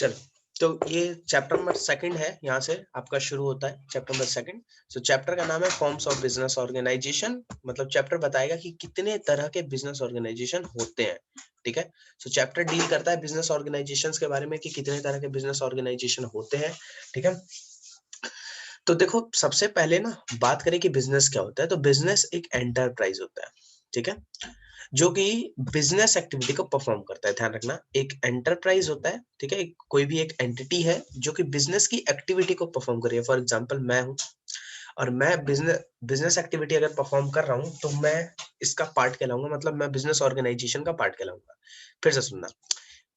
चलो, तो ये चैप्टर नंबर सेकंड है, यहाँ से आपका शुरू होता है चैप्टर नंबर सेकंड। सो चैप्टर का नाम है फॉर्म्स ऑफ बिजनेस ऑर्गेनाइजेशन। मतलब चैप्टर बताएगा कि कितने तरह के बिजनेस ऑर्गेनाइजेशन होते हैं। ठीक है, सो चैप्टर डील करता है बिजनेस ऑर्गेनाइजेशंस के बारे में कि कितने तरह के बिजनेस ऑर्गेनाइजेशन होते हैं। ठीक है, तो देखो सबसे पहले ना बात करें कि बिजनेस क्या होता है, तो बिजनेस एक एंटरप्राइज होता है। ठीक है, जो कि बिजनेस एक्टिविटी को परफॉर्म करता है। ध्यान रखना, एक एंटरप्राइज होता है। ठीक है, कोई भी एक एंटिटी है जो कि बिजनेस की एक्टिविटी को परफॉर्म कर रही है। फॉर एग्जांपल मैं हूं और मैं बिजनेस बिजनेस एक्टिविटी अगर परफॉर्म कर रहा हूं तो मैं इसका पार्ट कहलाऊंगा, मतलब मैं बिजनेस ऑर्गेनाइजेशन का पार्ट कहलाऊंगा। फिर से सुनना,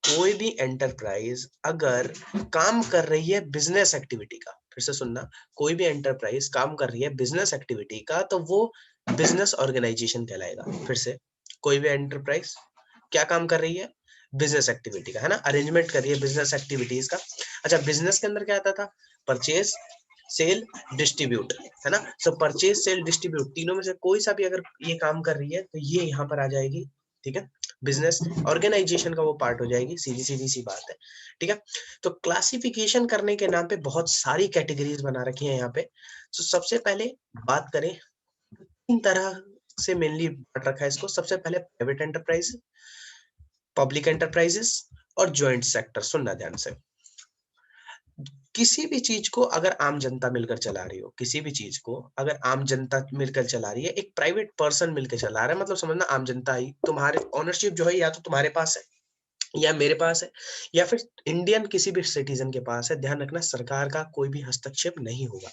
कोई भी एंटरप्राइज अगर काम कर रही है बिजनेस एक्टिविटी का, फिर से सुनना, कोई भी एंटरप्राइज काम कर रही है बिजनेस एक्टिविटी का, तो वो बिजनेस ऑर्गेनाइजेशन कहलाएगा। फिर से, कोई भी एंटरप्राइज क्या काम कर रही है, बिजनेस एक्टिविटी का, है ना, अरेंजमेंट कर रही है बिजनेस एक्टिविटीज का। अच्छा, बिजनेस के अंदर क्या आता था, परचेज, सेल, डिस्ट्रीब्यूट, है ना। सो परचेज, सेल, डिस्ट्रीब्यूट, तीनों में से कोई सा भी अगर ये काम कर रही है तो ये यहाँ पर आ जाएगी। ठीक है, बिजनेस ऑर्गेनाइजेशन का वो पार्ट हो जाएगी, सीधी सीधी सी बात है। ठीक है, तो क्लासिफिकेशन करने के नाम पे बहुत सारी कैटेगरीज बना रखी है यहाँ पे। तो सबसे पहले बात करें, तीन तरह से मेनली बांट रखा है इसको। सबसे पहले प्राइवेट एंटरप्राइज, पब्लिक एंटरप्राइजेस और ज्वाइंट सेक्टर। सुनना ध्यान से, किसी भी चीज को अगर आम जनता मिलकर चला रही हो, किसी भी चीज को अगर आम जनता मिलकर चला रही है, एक प्राइवेट पर्सन मिलकर चला रहा है, मतलब समझना आम जनता ही, तुम्हारे ओनरशिप जो है या तो तुम्हारे पास है या मेरे पास है या फिर इंडियन किसी भी सिटीजन के पास है। ध्यान रखना, सरकार का कोई भी हस्तक्षेप नहीं होगा।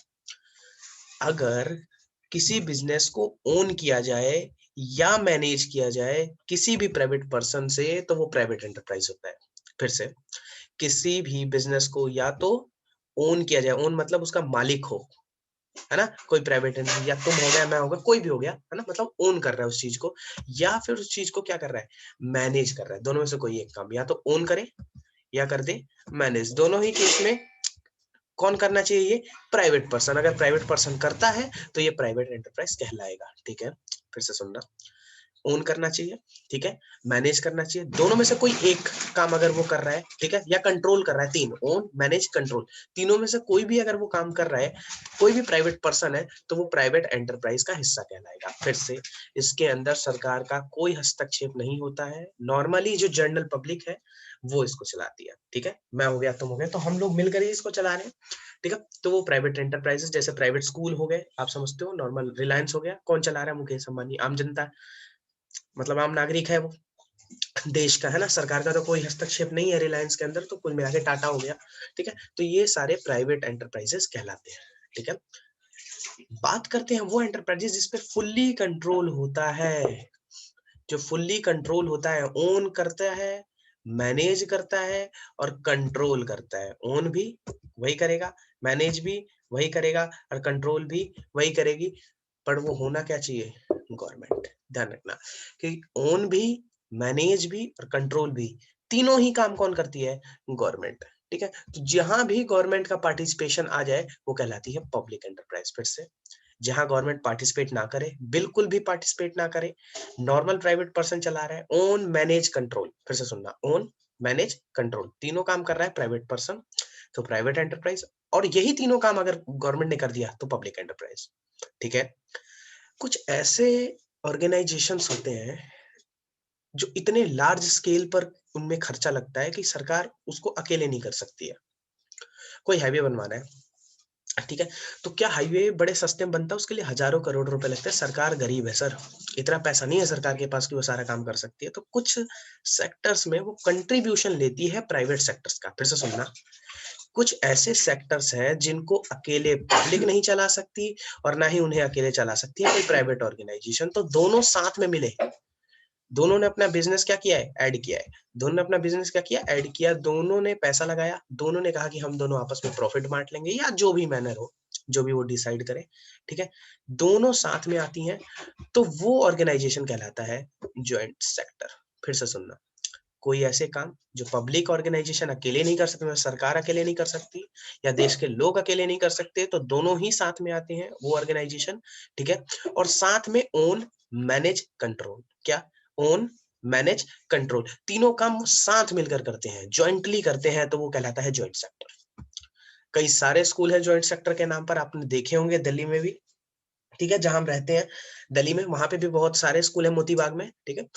अगर किसी बिजनेस को ओन किया जाए या मैनेज किया जाए किसी भी प्राइवेट पर्सन से, तो वो प्राइवेट एंटरप्राइज होता है। फिर से, किसी भी बिजनेस को या तो ओन किया जाए, ओन मतलब उसका मालिक हो, है ना, कोई प्राइवेट एंटिटी, या तुम हो गया, मैं होगा, कोई भी हो गया, है ना, मतलब ओन कर रहा है उस चीज को, या फिर उस चीज को क्या कर रहा है, मैनेज कर रहा है। दोनों में से कोई एक काम या तो ओन करे या कर दे मैनेज। दोनों ही केस में कौन करना चाहिए, ये प्राइवेट पर्सन। अगर प्राइवेट पर्सन करता है तो ये प्राइवेट एंटरप्राइज कहलाएगा। ठीक है, फिर से सुनना, ओन करना चाहिए, ठीक है, मैनेज करना चाहिए, दोनों में से कोई एक काम अगर वो कर रहा है, ठीक है, या कंट्रोल कर रहा है, तीन, ओन, मैनेज, कंट्रोल, तीनों में से कोई भी अगर वो काम कर रहा है, कोई भी प्राइवेट पर्सन है, तो वो प्राइवेट एंटरप्राइज का हिस्सा कहलाएगा। फिर से, इसके अंदर सरकार का कोई हस्तक्षेप नहीं होता है। नॉर्मली जो जनरल पब्लिक है वो इसको चलाती है। ठीक है, मैं हो गया, तुम हो गए, तो हम लोग मिलकर ही इसको चला रहे हैं। ठीक है, तो वो प्राइवेट एंटरप्राइजेस, जैसे प्राइवेट स्कूल हो गए, आप समझते हो, नॉर्मल रिलायंस हो गया, कौन चला रहा है, मुकेश अंबानी, आम जनता, मतलब आम नागरिक है वो देश का, है ना। सरकार का तो कोई हस्तक्षेप नहीं है रिलायंस के अंदर, तो कुल मिला के टाटा हो गया। ठीक है, तो ये सारे प्राइवेट एंटरप्राइजेस कहलाते हैं। ठीक है, बात करते हैं वो एंटरप्राइजेस जिसपे फुल्ली कंट्रोल होता है। जो फुल्ली कंट्रोल होता है, ओन करता है, मैनेज करता है और कंट्रोल करता है। ओन भी वही करेगा, मैनेज भी वही करेगा और कंट्रोल भी वही करेगी, पर वो होना क्या चाहिए, गवर्नमेंट। ध्यान रखना कि ओन भी, मैनेज भी और कंट्रोल भी, तीनों ही काम कौन करती है, गवर्नमेंट। ठीक है, तो जहां भी गवर्नमेंट का पार्टिसिपेशन आ जाए वो कहलाती है पब्लिक एंटरप्राइज। फिर से, जहां गवर्नमेंट पार्टिसिपेट ना करे, बिल्कुल भी पार्टिसिपेट ना करे, नॉर्मल प्राइवेट पर्सन चला रहा है, ओन, मैनेज, कंट्रोल, फिर से सुनना, ओन, मैनेज, कंट्रोल, तीनों काम कर रहा है प्राइवेट पर्सन, तो प्राइवेट एंटरप्राइज। और यही तीनों काम अगर गवर्नमेंट ने कर दिया तो पब्लिक एंटरप्राइज। ठीक है, कुछ ऐसे ऑर्गेनाइजेशंस होते हैं जो इतने लार्ज स्केल पर उनमें खर्चा लगता है कि सरकार उसको अकेले नहीं कर सकती है। कोई हाईवे बनवाना है, ठीक है, तो क्या हाईवे बड़े सस्ते में बनता है, उसके लिए हजारों करोड़ रुपए लगते हैं। सरकार गरीब है सर, इतना पैसा नहीं है सरकार के पास कि वो सारा काम कर सकती है। तो कुछ सेक्टर्स में वो कंट्रीब्यूशन लेती है प्राइवेट सेक्टर्स का। फिर से सुनना, कुछ ऐसे सेक्टर्स हैं जिनको अकेले पब्लिक नहीं चला सकती और ना ही उन्हें अकेले चला सकती है कोई प्राइवेट ऑर्गेनाइजेशन, तो दोनों साथ में मिले, दोनों ने अपना बिजनेस क्या किया है, ऐड किया है। दोनों ने अपना बिजनेस क्या किया, ऐड किया, दोनों ने पैसा लगाया, दोनों ने कहा कि हम दोनों आपस में प्रॉफिट बांट लेंगे, या जो भी मैनर हो, जो भी वो डिसाइड करे। ठीक है, दोनों साथ में आती हैं, तो वो ऑर्गेनाइजेशन कहलाता है ज्वाइंट सेक्टर। फिर से सुनना, कोई ऐसे काम जो पब्लिक ऑर्गेनाइजेशन अकेले नहीं कर सकते, मतलब सरकार अकेले नहीं कर सकती या देश के लोग अकेले नहीं कर सकते, तो दोनों ही साथ में आते हैं वो ऑर्गेनाइजेशन। ठीक है, और साथ में ओन, मैनेज, कंट्रोल, क्या, ओन, मैनेज, कंट्रोल, तीनों काम साथ मिलकर करते हैं, ज्वाइंटली करते हैं, तो वो कहलाता है ज्वाइंट सेक्टर। कई सारे स्कूल हैं ज्वाइंट सेक्टर के नाम पर, आपने देखे होंगे दिल्ली में भी, ठीक है, जहां हम रहते हैं दिल्ली में, वहां पे भी बहुत सारे स्कूल है, मोती बाग में, ठीक है।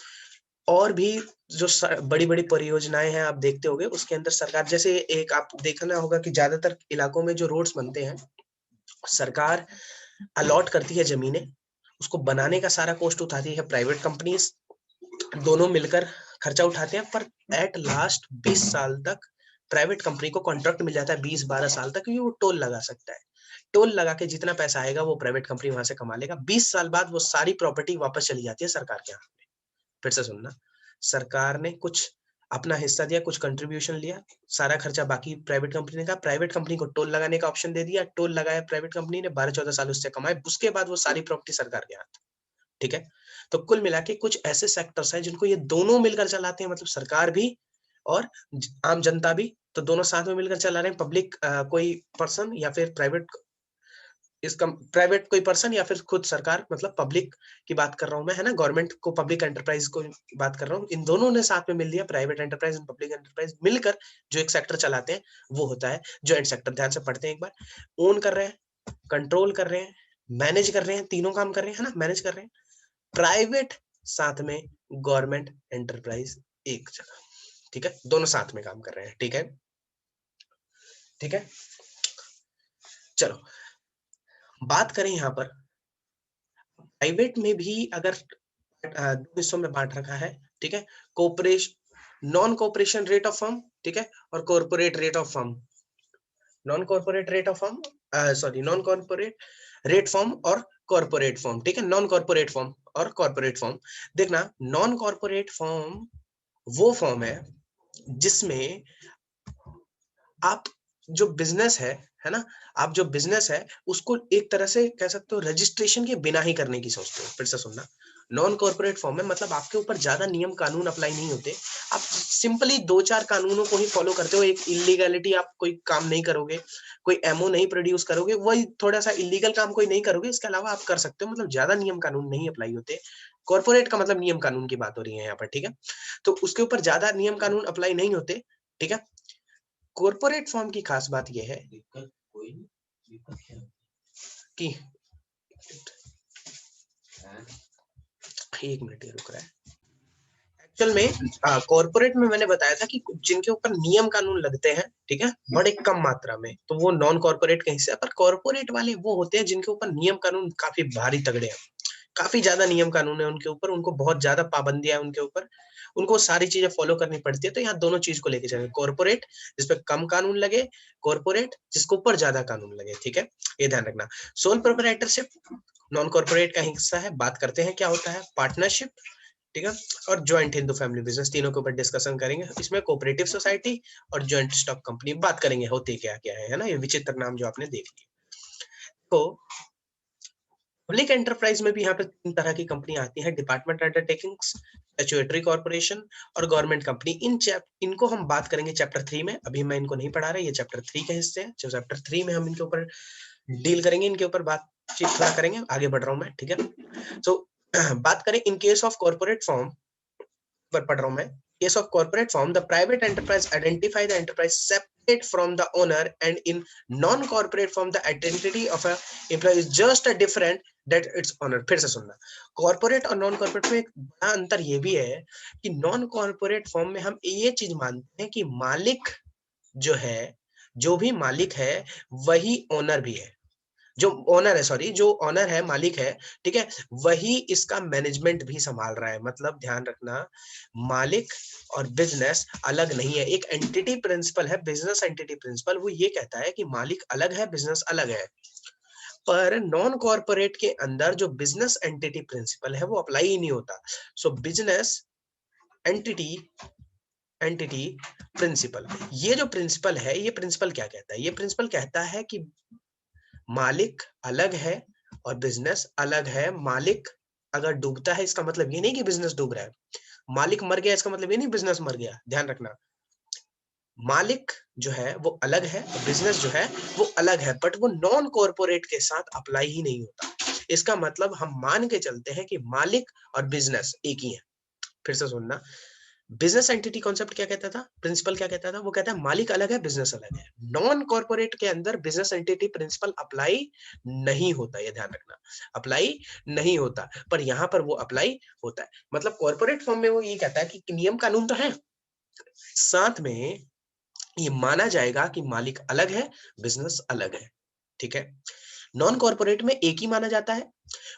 और भी जो बड़ी बड़ी परियोजनाएं हैं आप देखते होंगे, उसके अंदर सरकार, जैसे एक आप देखना होगा कि ज्यादातर इलाकों में जो रोड्स बनते हैं, सरकार अलॉट करती है जमीनें, उसको बनाने का सारा कॉस्ट उठाती है प्राइवेट कंपनीज, दोनों मिलकर खर्चा उठाते हैं, पर एट लास्ट 20 साल तक प्राइवेट कंपनी को कॉन्ट्रैक्ट मिल जाता है, 20-12 साल तक, क्योंकि वो टोल लगा सकता है। टोल लगा के जितना पैसा आएगा वो प्राइवेट कंपनी वहां से कमा लेगा। 20 साल बाद वो सारी प्रॉपर्टी वापस चली जाती है सरकार के हाथ में। फिर से सुनना, सरकार ने कुछ अपना हिस्सा दिया, कुछ कंट्रीब्यूशन लिया, सारा खर्चा बाकी प्राइवेट कंपनी ने कहा, प्राइवेट कंपनी को टोल लगाने का ऑप्शन दे दिया, टोल लगाया प्राइवेट कंपनी ने, 12-14 साल उससे कमाए, उसके बाद वो सारी प्रॉपर्टी सरकार के हाथ, ठीक है। तो कुल मिला के कुछ ऐसे सेक्टर्स हैं जिनको ये दोनों मिलकर चलाते हैं, मतलब सरकार भी और आम जनता भी, तो दोनों साथ में मिलकर चला रहे हैं। पब्लिक कोई पर्सन या फिर प्राइवेट, इसका प्राइवेट कोई पर्सन या फिर खुद सरकार, मतलब पब्लिक की बात कर रहा हूं मैं, है ना, गवर्नमेंट को, पब्लिक एंटरप्राइज को बात कर रहा हूँ, इन दोनों ने साथ में मिल लिया, प्राइवेट एंटरप्राइज और पब्लिक एंटरप्राइज मिलकर जो एक सेक्टर चलाते हैं, वो होता है ज्वाइंट सेक्टर। ध्यान से पढ़ते हैं एक बार, ओन कर रहे हैं, कंट्रोल कर रहे हैं, मैनेज कर रहे हैं, तीनों काम कर रहे हैं, है ना, मैनेज कर रहे हैं, प्राइवेट साथ में, गवर्नमेंट एंटरप्राइज एक जगह, ठीक है, दोनों साथ में काम कर रहे हैं, ठीक है, ठीक है। चलो बात करें यहां पर, प्राइवेट में भी अगर दो हिस्सों में बांट रखा है, ठीक है, cooperation, non cooperation rate of firm, ठीक है, और corporate rate of firm, non corporate rate of firm, sorry, non corporate rate form और कॉर्पोरेट फॉर्म, ठीक है, नॉन कॉर्पोरेट फॉर्म और कॉर्पोरेट फॉर्म। देखना, नॉन कॉर्पोरेट फॉर्म वो फॉर्म है जिसमें आप जो बिजनेस है ना, आप जो बिजनेस है उसको एक तरह से कह सकते हो रजिस्ट्रेशन के बिना ही करने की सोचते हो। फिर से सुनना, नॉन कॉर्पोरेट फॉर्म में मतलब आपके ऊपर ज्यादा नियम कानून अप्लाई नहीं होते, आप सिंपली 2-4 कानूनों को ही फॉलो करते हो, एक इलीगैलिटी आप कोई काम नहीं करोगे, कोई एमओ नहीं प्रोड्यूस करोगे, वही थोड़ा सा इलीगल काम कोई नहीं करोगे, इसके अलावा आप कर सकते हो, मतलब ज्यादा नियम कानून नहीं अप्लाई होते। कॉर्पोरेट का मतलब नियम कानून की बात हो रही है यहाँ पर, ठीक है, तो उसके ऊपर ज्यादा नियम कानून अप्लाई नहीं होते, ठीक है। कॉर्पोरेट फॉर्म की खास बात यह है कि एक मिनट रुक रहा है, एक्चुअल में कॉर्पोरेट में मैंने बताया था कि जिनके ऊपर नियम कानून लगते हैं, ठीक है, बड़े कम मात्रा में, तो वो नॉन कॉर्पोरेट का हिस्सा है, पर कॉर्पोरेट वाले वो होते हैं जिनके ऊपर नियम कानून काफी भारी तगड़े हैं, काफी ज्यादा नियम कानून है उनके ऊपर, उनको बहुत ज्यादा पाबंदियां है उनके ऊपर, उनको सारी चीजें फॉलो करनी पड़ती है। तो यहाँ दोनों चीज को लेके चलेंगे, कॉर्पोरेट जिसपे कम कानून लगे, कॉर्पोरेट जिसके ऊपर ज्यादा कानून लगे, ठीक है, ये ध्यान रखना। सोल प्रोप्राइटरशिप नॉन कॉर्पोरेट का हिस्सा है, बात करते हैं क्या होता है, पार्टनरशिप, ठीक है, और ज्वाइंट हिंदू फैमिली बिजनेस, तीनों के ऊपर डिस्कशन करेंगे। इसमें कोऑपरेटिव सोसाइटी और ज्वाइंट स्टॉक कंपनी बात करेंगे, होते क्या क्या है ना, ये विचित्र नाम जो आपने देख लिया। तो पब्लिक एंटरप्राइज में भी यहाँ पे 3 तरह की कंपनी आती है, डिपार्टमेंट अंडरटेकिंग्स, स्टैट्यूटरी कॉर्पोरेशन और गवर्नमेंट कंपनी। इनको हम बात करेंगे चैप्टर 3 में, अभी मैं इनको नहीं पढ़ा रहा, ये चैप्टर 3 के हिस्से हैं, जो चैप्टर 3 में हम इनके ऊपर डील करेंगे, इनके ऊपर बातचीत थोड़ा करेंगे, आगे बढ़ रहा हूं मैं, ठीक है। तो बात करें in case of corporate form पर पढ़ रहा हूं मैं, case of corporate form the private enterprise identify the enterprise separate from the owner and in non corporate form the identity of a employ is just a different that its owner. फिर से सुनना, corporate और non corporate में एक बड़ा अंतर ये भी है कि नॉन कॉर्पोरेट फॉर्म में हम ये चीज मानते हैं कि मालिक जो है, जो भी मालिक है वही ओनर भी है, जो ओनर है, सॉरी, जो ओनर है, मालिक है, ठीक है, वही इसका मैनेजमेंट भी संभाल रहा है। मतलब ध्यान रखना, मालिक और बिजनेस अलग नहीं है, एक एंटिटी प्रिंसिपल है, बिजनेस एंटिटी प्रिंसिपल, वो ये कहता है कि मालिक अलग है, बिजनेस अलग है। पर नॉन कॉर्पोरेट के अंदर जो बिजनेस एंटिटी प्रिंसिपल है वो अप्लाई ही नहीं होता। So business entity entity principle, ये जो प्रिंसिपल है, ये प्रिंसिपल क्या कहता है, ये प्रिंसिपल कहता है कि मालिक अलग है और बिजनेस अलग है। मालिक अगर डूबता है इसका मतलब ये नहीं कि बिजनेस डूब रहा है, मालिक मर गया इसका मतलब ये नहीं बिजनेस मर गया। ध्यान रखना, मालिक जो है वो अलग है और बिजनेस जो है वो अलग है, बट वो नॉन कॉर्पोरेट के साथ अप्लाई ही नहीं होता। इसका मतलब हम मान के चलते हैं कि मालिक और बिजनेस एक ही है, फिर से सुनना, बिजनेस एंटिटी कॉन्सेप्ट क्या कहता था, प्रिंसिपल क्या कहता था, वो कहता है मालिक अलग है, बिजनेस अलग है। नॉन कॉर्पोरेट के अंदर बिजनेस एंटिटी प्रिंसिपल अप्लाई नहीं होता, ये ध्यान रखना, अप्लाई नहीं होता, पर यहां पर वो अप्लाई होता है। मतलब कॉर्पोरेट फॉर्म में वो ये कहता है कि नियम कानून तो है, साथ में ये माना जाएगा कि मालिक अलग है, बिजनेस अलग है, ठीक है। नॉन कॉर्पोरेट में एक ही माना जाता है,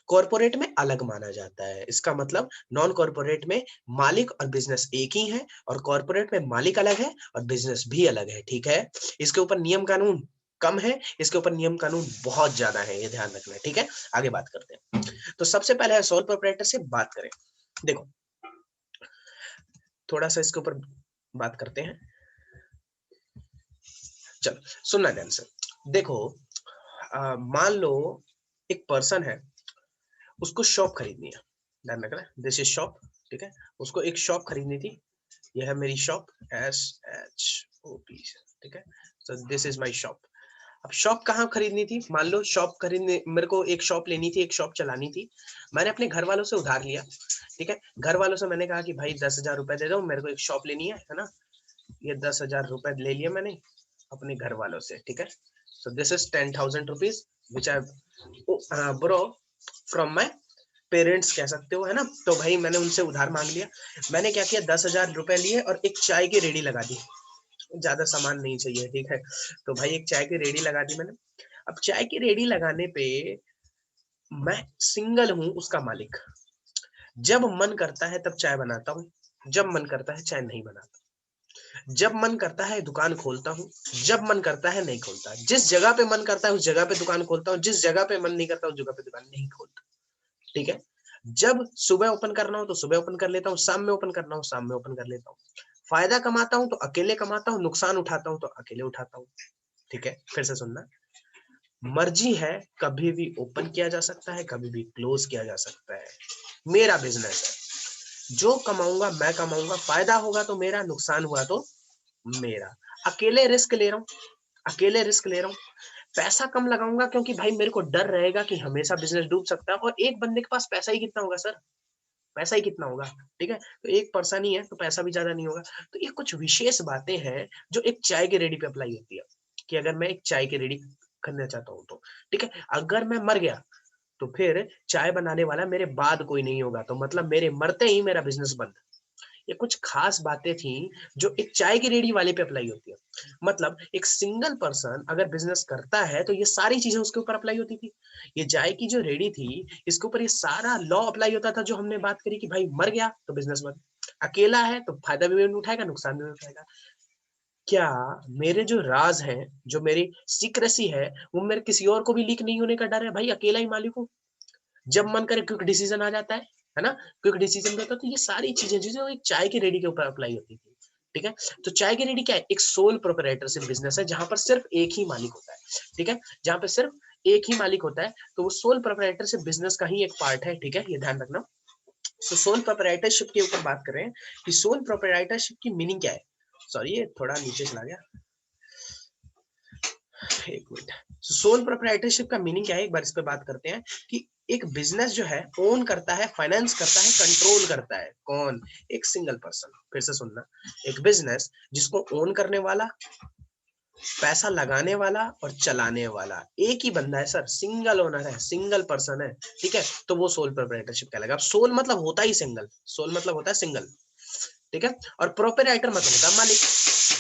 कॉर्पोरेट में अलग माना जाता है। इसका मतलब नॉन कॉर्पोरेट में मालिक और बिजनेस एक ही है, और कॉर्पोरेट में मालिक अलग है और बिजनेस भी अलग है, ठीक है। इसके ऊपर नियम कानून कम है, इसके ऊपर नियम कानून बहुत ज्यादा है, ये ध्यान रखना है, ठीक है। आगे बात करते हैं। तो सबसे पहले है सोल प्रोप्राइटर से बात करें। देखो थोड़ा सा इसके ऊपर बात करते हैं, चलो सुनना ध्यान से। देखो मान लो एक पर्सन है, उसको शॉप खरीदनी है, ध्यान रखना, दिस इज शॉप, ठीक है। उसको एक शॉप खरीदनी थी, यह है मेरी शॉप, SHOP, ठीक है। So this is my shop. अब शॉप कहाँ खरीदनी थी, मान लो शॉप खरीदने, मेरे को एक शॉप लेनी थी, एक शॉप चलानी थी। मैंने अपने घर वालों से उधार लिया, ठीक है। घर वालों से मैंने कहा कि भाई 10,000 रुपए दे दो, मेरे को एक शॉप लेनी है ना। ये 10,000 रुपए ले लिए मैंने अपने घर वालों से, ठीक है। So this is 10,000 rupees which I bro from my parents, कह सकते हो, है ना। तो भाई मैंने उनसे उधार मांग लिया। मैंने क्या किया, 10,000 रुपए लिए और एक चाय की रेडी लगा दी, ज्यादा सामान नहीं चाहिए, ठीक है। तो भाई एक चाय की रेडी लगा दी मैंने। अब चाय की रेडी लगाने पे मैं सिंगल हूँ उसका मालिक, जब मन करता है तब चाय बनाता हूँ, जब मन करता है चाय नहीं बनाता, जब मन करता है दुकान खोलता हूँ, जब मन करता है नहीं खोलता, जिस जगह पे मन करता है उस जगह पे दुकान खोलता हूँ, जिस जगह पे मन नहीं करता उस जगह पे दुकान नहीं खोलता, ठीक है। जब सुबह ओपन करना हो तो सुबह ओपन कर लेता हूँ, शाम में ओपन करना हो शाम में ओपन कर लेता हूँ। फायदा कमाता हूँ तो अकेले कमाता हूँ, नुकसान उठाता हूँ तो अकेले उठाता हूँ, ठीक है। फिर से सुनना, मर्जी है, कभी भी ओपन किया जा सकता है, कभी भी क्लोज किया जा सकता है। मेरा बिजनेस है, जो कमाऊंगा मैं कमाऊंगा, फायदा होगा तो मेरा, नुकसान हुआ तो मेरा। अकेले रिस्क ले रहा हूँ, अकेले रिस्क ले रहा हूँ, पैसा कम लगाऊंगा क्योंकि भाई मेरे को डर रहेगा कि हमेशा बिजनेस डूब सकता है, और एक बंदे के पास पैसा ही कितना होगा सर, पैसा ही कितना होगा, ठीक है। तो एक पर्सन ही है तो पैसा भी ज्यादा नहीं होगा। तो ये कुछ विशेष बातें हैं जो एक चाय के रेडी पे अप्लाई होती है, कि अगर मैं एक चाय की रेडी करना चाहता हूँ तो, ठीक है। अगर मैं मर गया तो फिर चाय बनाने वाला मेरे बाद कोई नहीं होगा, तो मतलब मेरे मरते ही मेरा बिजनेस बंद। ये कुछ खास बातें थी जो एक चाय की रेडी वाले पे अप्लाई होती है। मतलब एक सिंगल पर्सन अगर बिजनेस करता है तो ये सारी चीजें उसके ऊपर अप्लाई होती थी। ये चाय की जो रेडी थी, इसके ऊपर ये सारा लॉ अप्लाई होता था जो हमने बात करी, कि भाई मर गया तो बिजनेस बंद, अकेला है तो फायदा भी उठाएगा, नुकसान भी उठाएगा। क्या मेरे जो राज हैं, जो मेरी सीक्रेसी है, वो मेरे किसी और को भी लीक नहीं होने का डर है, भाई अकेला ही मालिक हूँ, जब मन करे क्विक डिसीजन आ जाता है ना, क्विक डिसीजन देता है। तो ये सारी चीजें जो एक चाय की रेडी के ऊपर अप्लाई होती थी, ठीक है। तो चाय की रेडी क्या है, एक सोल प्रोप्राइटरशिप बिजनेस है जहां पर सिर्फ एक ही मालिक होता है, ठीक है, जहां पर सिर्फ एक ही मालिक होता है। तो वो सोल प्रोप्राइटरशिप बिजनेस का ही एक पार्ट है, ठीक है, ये ध्यान रखना। तो सोल प्रोप्राइटरशिप के ऊपर बात करें कि सोल प्रोप्राइटरशिप की मीनिंग क्या है। सॉरी ये थोड़ा नीचे चला गया, एक मिनट। सोल प्रोप्राइटरशिप का मीनिंग क्या है, एक बार इस पे बात करते हैं। कि एक बिजनेस जो है ओन करता है, फाइनेंस करता है, कंट्रोल करता है, कौन, एक सिंगल पर्सन। फिर से सुनना, एक बिजनेस जिसको ओन करने वाला, पैसा लगाने वाला और चलाने वाला एक ही बंदा है सर, सिंगल ओनर है, सिंगल पर्सन है, ठीक है। तो वो सोल प्रोप्राइटरशिप कहलाएगा। अब सोल मतलब होता ही सिंगल, सोल मतलब होता है सिंगल, ठीक है। और प्रोप्राइटर मतलब होता है मालिक,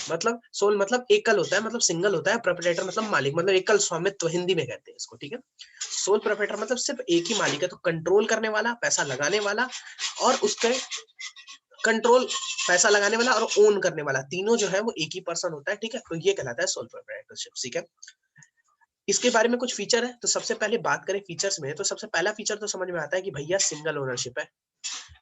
मतलब सोल मतलब एकल होता है, मतलब सिंगल होता है, प्रोप्राइटर मतलब मालिक, मतलब एकल स्वामित्व हिंदी में कहते हैं इसको, ठीक है। सोल प्रोप्राइटर मतलब सिर्फ एक ही मालिक है, तो कंट्रोल करने वाला, पैसा लगाने वाला और उसके कंट्रोल, पैसा लगाने वाला और ओन करने वाला, तीनों जो है वो एक ही पर्सन होता है, ठीक है। तो ये कहलाता है सोल प्रोप्राइटरशिप, ठीक है। इसके बारे में कुछ फीचर है, तो सबसे पहले बात करें फीचर्स में, तो सबसे पहला फीचर तो समझ में आता है कि भैया सिंगल ओनरशिप है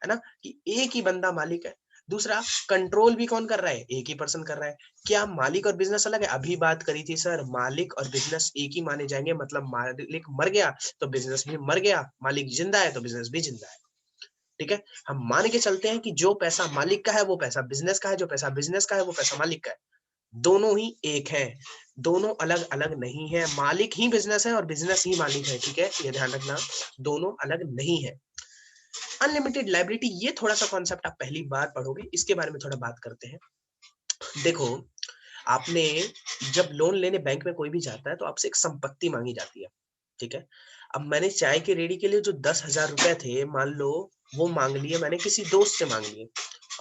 ना, कि एक ही बंदा मालिक है। दूसरा, कंट्रोल भी कौन कर रहा है, एक ही पर्सन कर रहा है। क्या मालिक और बिजनेस अलग है, अभी बात करी थी सर, मालिक और बिजनेस एक ही माने जाएंगे, मतलब मालिक मर गया तो बिजनेस भी मर गया, मालिक जिंदा है तो बिजनेस भी जिंदा है, ठीक है। हम मान के चलते हैं कि जो पैसा मालिक का है वो पैसा बिजनेस का है, जो पैसा बिजनेस का है वो पैसा मालिक का है, दोनों ही एक है, दोनों अलग अलग नहीं है। मालिक ही बिजनेस है और बिजनेस ही मालिक है, ठीक है, ये ध्यान रखना, दोनों अलग नहीं है। अनलिमिटेड लायबिलिटी, ये थोड़ा सा कॉन्सेप्ट आप पहली बार पढ़ोगे, इसके बारे में थोड़ा बात करते हैं। देखो, आपने जब लोन लेने बैंक में कोई भी जाता है तो आपसे एक संपत्ति मांगी जाती है, ठीक है? अब मैंने चाय की रेडी के लिए जो 10,000 रुपए थे, मान लो वो मांग लिए मैंने किसी दोस्त से मांग लिए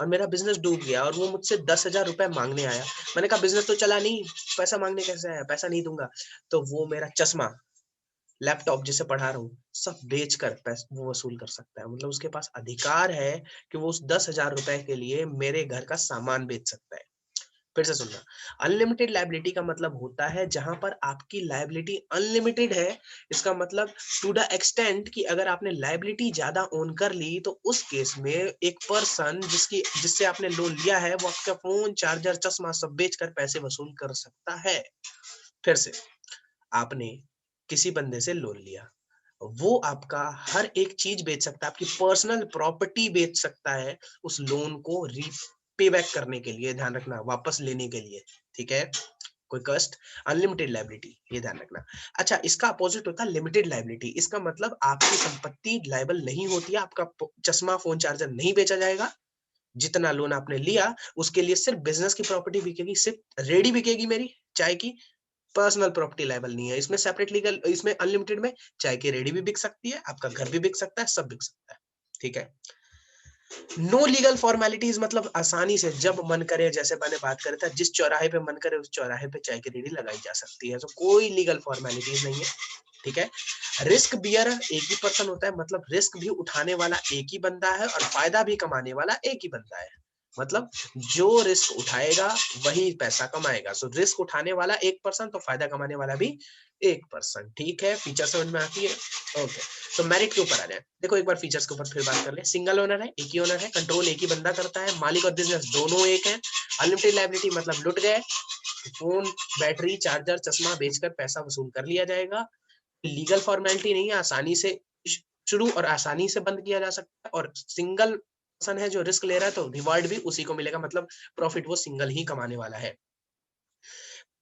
और मेरा बिजनेस डूब गया और वो मुझसे 10,000 रुपए मांगने आया। मैंने कहा बिजनेस तो चला नहीं, पैसा मांगने कैसे आया, पैसा नहीं दूंगा। तो वो मेरा चश्मा, लैपटॉप जिसे पढ़ा रहा हूँ, सब बेचकर वो वसूल कर सकता है। मतलब उसके पास अधिकार है कि वो उस 10,000 रुपए के लिए मेरे घर का सामान बेच सकता है। फिर से सुनना, अनलिमिटेड लायबिलिटी का मतलब होता है जहां पर आपकी लायबिलिटी अनलिमिटेड है। इसका मतलब टू द एक्सटेंट कि अगर आपने लायबिलिटी ज्यादा ओन कर ली तो उस केस में एक पर्सन जिससे आपने लोन लिया है वो आपका फोन, चार्जर, चश्मा सब बेचकर पैसे वसूल कर सकता है। फिर से, आपने किसी बंदे से लोन लिया, वो आपका हर एक चीज बेच सकता है, आपकी पर्सनल प्रॉपर्टी बेच सकता है उस लोन को पे बैक करने के लिए, ध्यान रखना, वापस लेने के लिए, ठीक है? कोई कष्ट, अनलिमिटेड लायबिलिटी, ये ध्यान रखना। अच्छा, इसका अपोजिट होता है लिमिटेड लायबिलिटी। इसका मतलब आपकी संपत्ति लायबल नहीं होती है, आपका चश्मा, फोन, चार्जर नहीं बेचा जाएगा। जितना लोन आपने लिया उसके लिए सिर्फ बिजनेस की प्रॉपर्टी बिकेगी, सिर्फ रेडी बिकेगी मेरी चाय की, पर्सनल प्रॉपर्टी लायबल नहीं है। इसमें सेपरेट लीगल, इसमें अनलिमिटेड में चाय की रेडी भी बिक सकती है, आपका घर भी बिक सकता है, सब बिक सकता है, ठीक है? नो लीगल फॉर्मेलिटीज मतलब आसानी से जब मन करे, जैसे मैंने बात करा था, जिस चौराहे पे मन करे उस चौराहे पे चाय की रेडी लगाई जा सकती है, तो कोई लीगल फॉर्मेलिटीज नहीं है, ठीक है? रिस्क बियरर एक ही पर्सन होता है, मतलब रिस्क भी उठाने वाला एक ही बंदा है और फायदा भी कमाने वाला एक ही बंदा है। मतलब जो रिस्क उठाएगा वही पैसा कमाएगा। सो रिस्क उठाने वाला एक पर्सन, तो फायदा कमाने वाला भी एक पर्सन, ठीक है? फीचर समझ में आती है? ओके। तो मेरिट के ऊपर आ जाए, देखो एक बार फीचर्स के ऊपर फिर बात कर ले। सिंगल ओनर है, एक ही ओनर है, कंट्रोल एक ही बंदा करता है, मालिक और बिजनेस दोनों एक है। अनलिमिटेड लायबिलिटी मतलब लुट गए, फोन, बैटरी, चार्जर, चश्मा बेचकर पैसा वसूल कर लिया जाएगा। लीगल फॉर्मेलिटी नहीं है, आसानी से शुरू और आसानी से बंद किया जा सकता है, और सिंगल पर्सन है जो रिस्क ले रहा है तो रिवार्ड भी उसी को मिलेगा, मतलब प्रॉफिट वो सिंगल ही कमाने वाला है।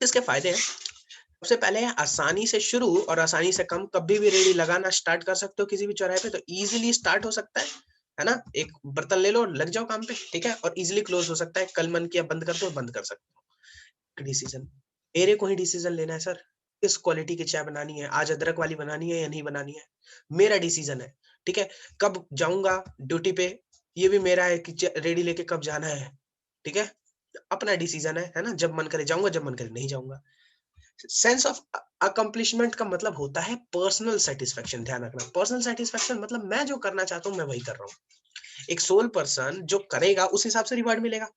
इसके फायदे हैं, सबसे पहले है आसानी से शुरू और आसानी से कम, कभी भी रेडी लगाना स्टार्ट कर सकते हो किसी भी चौराहे पे, तो इजीली स्टार्ट हो सकता है ना? एक बर्तन ले लो, लग जाओ काम पे, ठीक है? और इजीली क्लोज हो सकता है, कल मन किया बंद कर दो, बंद कर सकते हो। डिसीजन मेरे को ही डिसीजन लेना है सर, किस क्वालिटी की चाय बनानी है, आज अदरक वाली बनानी है या नहीं बनानी है, मेरा डिसीजन है, ठीक है? कब जाऊंगा ड्यूटी पे, ये भी मेरा है कि रेडी लेके कब जाना है, ठीक है? अपना डिसीजन है ना? जब मन करे जाऊंगा, जब मन करे नहीं जाऊंगा। सेंस ऑफ अकम्प्लिशमेंट का मतलब होता है पर्सनल सेटिस्फेक्शन, ध्यान रखना, पर्सनल सेटिस्फेक्शन मतलब मैं जो करना चाहता हूँ मैं वही कर रहा हूँ। एक सोल पर्सन जो करेगा उस हिसाब से रिवार्ड मिलेगा,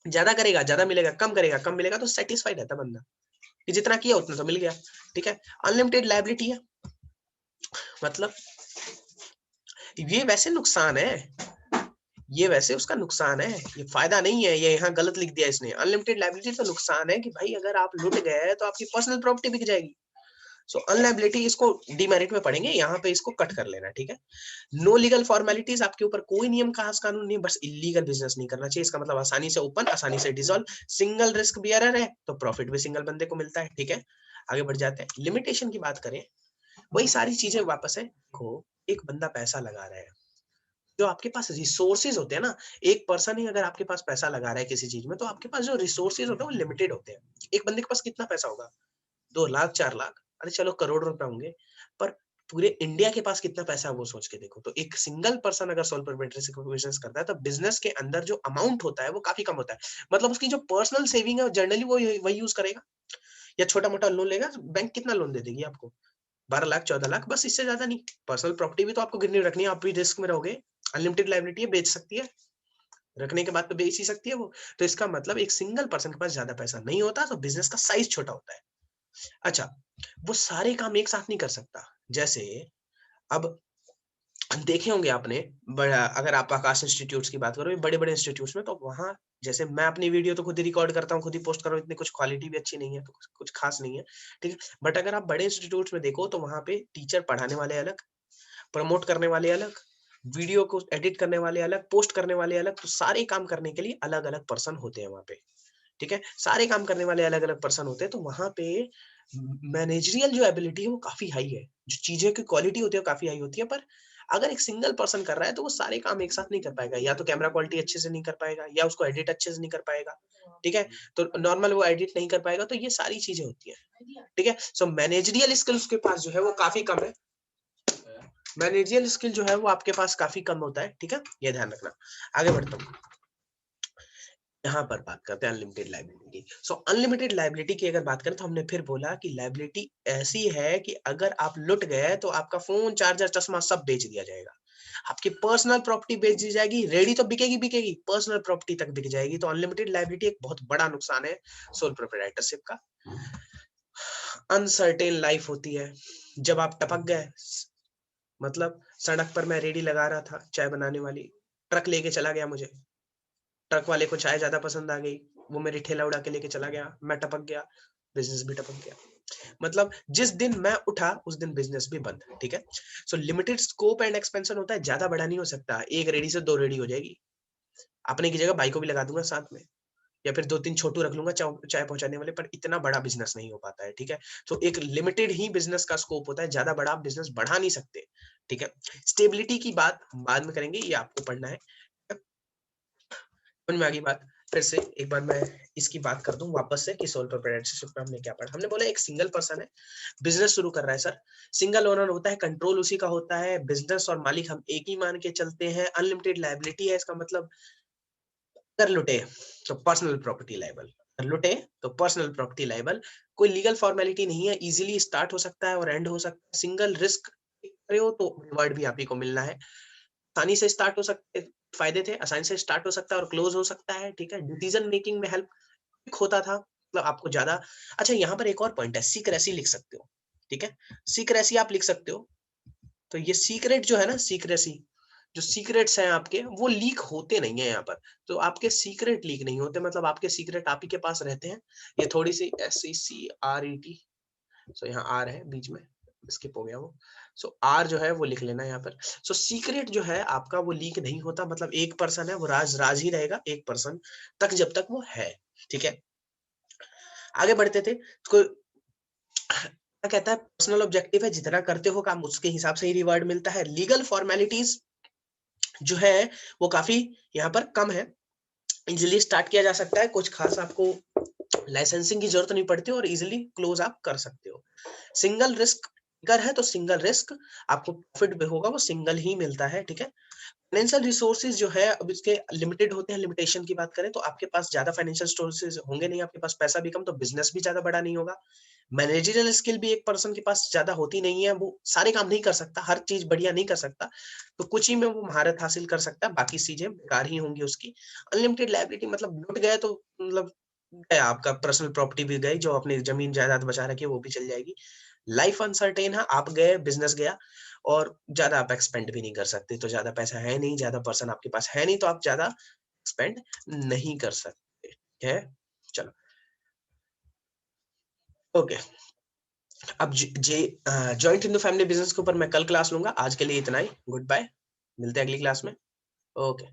ज्यादा करेगा ज्यादा मिलेगा, कम करेगा कम मिलेगा, तो सेटिस्फाइड रहता बंदा कि जितना किया उतना तो मिल गया, ठीक है? अनलिमिटेड लायबिलिटी है, मतलब ये वैसे नुकसान है, ये वैसे उसका नुकसान है, ये फायदा नहीं है, ये यहाँ गलत लिख दिया इसने। अनलिमिटेड लायबिलिटी तो नुकसान है कि भाई अगर आप लुट गए तो आपकी पर्सनल प्रॉपर्टी बिक जाएगी। सो अनलायबिलिटी इसको डीमेरिट में पढ़ेंगे, यहाँ पे इसको कट कर लेना, ठीक है? नो लीगल फॉर्मेलिटीज, आपके ऊपर कोई नियम खास कानून नहीं, बस इलीगल बिजनेस नहीं करना चाहिए। इसका मतलब आसानी से ओपन, आसानी से डिसॉल्व, सिंगल रिस्क बियरर है तो प्रॉफिट भी सिंगल बंदे को मिलता है, ठीक है? आगे बढ़ जाते हैं, लिमिटेशन की बात करें, वही सारी चीजें वापस है। देखो, एक बंदा पैसा लगा रहा है, जो आपके पास रिसोर्सेज होते हैं ना, एक पर्सन ही अगर आपके पास पैसा लगा रहा है किसी चीज में, तो आपके पास जो रिसोर्सेज होते हैं वो लिमिटेड होते हैं। एक बंदे के पास कितना पैसा होगा? 2 लाख, 4 लाख, अरे चलो करोड़ रुपए होंगे, पर पूरे इंडिया के पास कितना पैसा है वो सोच के देखो। तो एक सिंगल पर्सन अगर सोल प्रोप्राइटरी से बिजनेस करता है तो बिजनेस के अंदर जो अमाउंट होता है वो काफी कम होता है। मतलब उसकी जो पर्सनल सेविंग है जनरली वो वही यूज करेगा, या छोटा मोटा लोन लेगा। बैंक कितना लोन दे देगी आपको? 12 लाख, 14 लाख, बस, इससे ज्यादा नहीं। पर्सनल प्रॉपर्टी भी तो आपको गिरवी रखनी है, आप भी रिस्क में रहोगे। अनलिमिटेड लायबिलिटी है, बेच सकती है, रखने के बाद तो बेच ही सकती है वो। तो इसका मतलब एक सिंगल पर्सन के पास ज्यादा पैसा नहीं होता, तो बिजनेस का साइज छोटा होता है। अच्छा, वो सारे काम एक साथ नहीं कर सकता। जैसे अब देखे होंगे आपने, बड़ा अगर आप आकाश इंस्टीट्यूट्स की बात करो, बड़े-बड़े इंस्टीट्यूट्स में, तो वहाँ जैसे मैं अपनी वीडियो तो खुद ही रिकॉर्ड करता हूँ, खुद ही पोस्ट कर रहा हूँ, इतनी कुछ क्वालिटी भी अच्छी नहीं है, तो कुछ खास नहीं है, ठीक है? बट अगर आप बड़े इंस्टीट्यूट्स में देखो तो वहाँ पे टीचर पढ़ाने वाले अलग, प्रमोट करने वाले अलग, वीडियो को एडिट करने वाले अलग, पोस्ट करने वाले अलग, तो सारे काम करने के लिए अलग-अलग पर्सन होते हैं वहाँ पे, ठीक है? सारे काम करने वाले अलग-अलग पर्सन होते हैं, तो वहाँ पे मैनेजरियल जो एबिलिटी है वो काफ़ी हाई है। जो चीज़ें की क्वालिटी होती है वो काफ़ी हाई होती है, पर अगर एक सिंगल पर्सन कर रहा है तो वो सारे काम एक साथ नहीं कर पाएगा, या तो कैमरा क्वालिटी अच्छे से नहीं कर पाएगा, या उसको एडिट अच्छे से नहीं कर पाएगा, ठीक है? तो नॉर्मल वो एडिट नहीं कर पाएगा, तो ये सारी चीजें होती हैं, ठीक है? सो मैनेजरियल स्किल उसके पास जो है वो काफी कम है, मैनेजरियल स्किल जो है वो आपके पास काफी कम होता है, ठीक है? ये ध्यान रखना। आगे बढ़ता हूँ, यहाँ पर बात करते हैं अनलिमिटेड लायबिलिटी की। सो अनलिमिटेड लायबिलिटी की अगर बात करें तो हमने फिर बोला कि लायबिलिटी ऐसी है कि अगर आप लुट गए तो आपका फोन, चार्जर, चश्मा सब बेच दिया जाएगा, आपकी पर्सनल प्रॉपर्टी बेच दी जाएगी, रेडी तो बिकेगी बिकेगी, पर्सनल प्रॉपर्टी तक बिक जाएगी। तो अनलिमिटेड लायबिलिटी एक बहुत बड़ा नुकसान है सोल प्रोप्राइटरशिप का। अनसर्टेन लाइफ होती है, जब आप टपक गए, मतलब सड़क पर मैं रेडी लगा रहा था चाय बनाने वाली, ट्रक लेके चला गया मुझे, ट्रक वाले को चाय ज्यादा पसंद आ गई, वो मेरी ठेला उड़ा के लेके चला गया, मैं टपक गया, बिजनेस भी टपक गया। मतलब जिस दिन मैं उठा उस दिन बिजनेस भी बंद, ठीक है? सो लिमिटेड स्कोप एंड एक्सपेंशन होता है, ज्यादा बड़ा नहीं हो सकता, एक रेडी से 2 रेडी हो जाएगी, अपने की जगह भाई को भी लगा दूंगा साथ में, या फिर 2-3 छोटू रख लूंगा चाय पहुंचाने वाले, पर इतना बड़ा बिजनेस नहीं हो पाता है, ठीक है? तो एक लिमिटेड ही बिजनेस का स्कोप होता है, ज्यादा बड़ा आप बिजनेस बढ़ा नहीं सकते, ठीक है? स्टेबिलिटी की बात बाद में करेंगे, ये आपको पढ़ना है। समझ में आ गई बात? फिर से एक बार मैं इसकी बात कर दूं वापस से कि सोल प्रोप्राइटरशिप में हमने क्या पढ़ा। हमने बोला एक सिंगल पर्सन है, बिजनेस शुरू कर रहा है सर, सिंगल ओनर होता है, कंट्रोल उसी का होता है, बिजनेस और मालिक हम एक ही मान के चलते हैं, अनलिमिटेड लायबिलिटी है, इसका मतलब अगर लुटे तो पर्सनल प्रॉपर्टी लायबल, लुटे तो पर्सनल प्रॉपर्टी लायबल, कोई लीगल फॉर्मेलिटी नहीं है, इजीली स्टार्ट हो सकता है और एंड हो सकता है, सिंगल रिस्क करे हो तो रिवार्ड भी आप ही को मिलना है, आसानी से स्टार्ट हो सकते, फायदे थे, आसानी से स्टार्ट हो सकता है और क्लोज हो सकता है, ठीक है? डिसीजन मेकिंग में हेल्प होता था, मतलब आपको ज्यादा। अच्छा, यहाँ पर एक और पॉइंट है, सीक्रेसी लिख सकते हो, ठीक है? सीक्रेसी आप लिख सकते हो, तो ये सीक्रेट जो है ना, सीक्रेसी, जो सीक्रेट्स हैं आपके वो लीक होते नहीं है यहाँ पर, तो आपके सीक्रेट लीक नहीं होते, मतलब आपके सीक्रेट आप ही के पास रहते हैं। ये थोड़ी सी SECRET, सो यहाँ आर है बीच में, स्किप हो गया वो, सो आर जो है वो लिख लेना यहाँ पर। सो सीक्रेट जो है आपका वो लीक नहीं होता, मतलब एक पर्सन है वो राज राज ही रहेगा एक पर्सन तक, जब तक वो है, ठीक है? आगे बढ़ते थे, तो क्या कहता है, पर्सनल ऑब्जेक्टिव है, जितना करते हो काम उसके हिसाब से ही रिवार्ड मिलता है। लीगल फॉर्मेलिटीज जो है वो काफी यहाँ पर कम है, इजिली स्टार्ट किया जा सकता है, कुछ खास आपको लाइसेंसिंग की जरूरत नहीं पड़ती और इजिली क्लोज आप कर सकते हो। सिंगल रिस्क अगर है तो सिंगल रिस्क आपको प्रॉफिट भी होगा वो सिंगल ही मिलता है, ठीक है? फाइनेंशियल रिसोर्सेज जो है अब इसके लिमिटेड होते हैं, लिमिटेशन की बात करें तो आपके पास ज्यादा फाइनेंशियल रिसोर्सेज होंगे नहीं, आपके पास पैसा भी कम, तो बिजनेस भी ज्यादा बड़ा नहीं होगा। मैनेजरियल स्किल भी एक पर्सन के पास ज्यादा होती नहीं है, वो सारे काम नहीं कर सकता, हर चीज बढ़िया नहीं कर सकता, तो कुछ ही में वो महारत हासिल कर सकता है, बाकी चीजें बेकार ही होंगी उसकी। अनलिमिटेड लायबिलिटी मतलब लुट गए तो मतलब गया, आपका पर्सनल प्रॉपर्टी भी गई, जो अपनी जमीन जायदाद बचा रखी है वो भी चल जाएगी। लाइफ अनसर्टेन है, आप गए, बिजनेस गया, और ज्यादा आप एक्सपेंड भी नहीं कर सकते, तो ज्यादा पैसा है नहीं, ज्यादा पर्सन आपके पास है नहीं, तो आप ज्यादा एक्सपेंड नहीं कर सकते, ठीक है? चलो, ओके। अब जॉइंट हिंदू फैमिली बिजनेस के ऊपर मैं कल क्लास लूंगा, आज के लिए इतना ही, गुड बाय, मिलते हैं अगली क्लास में, ओके।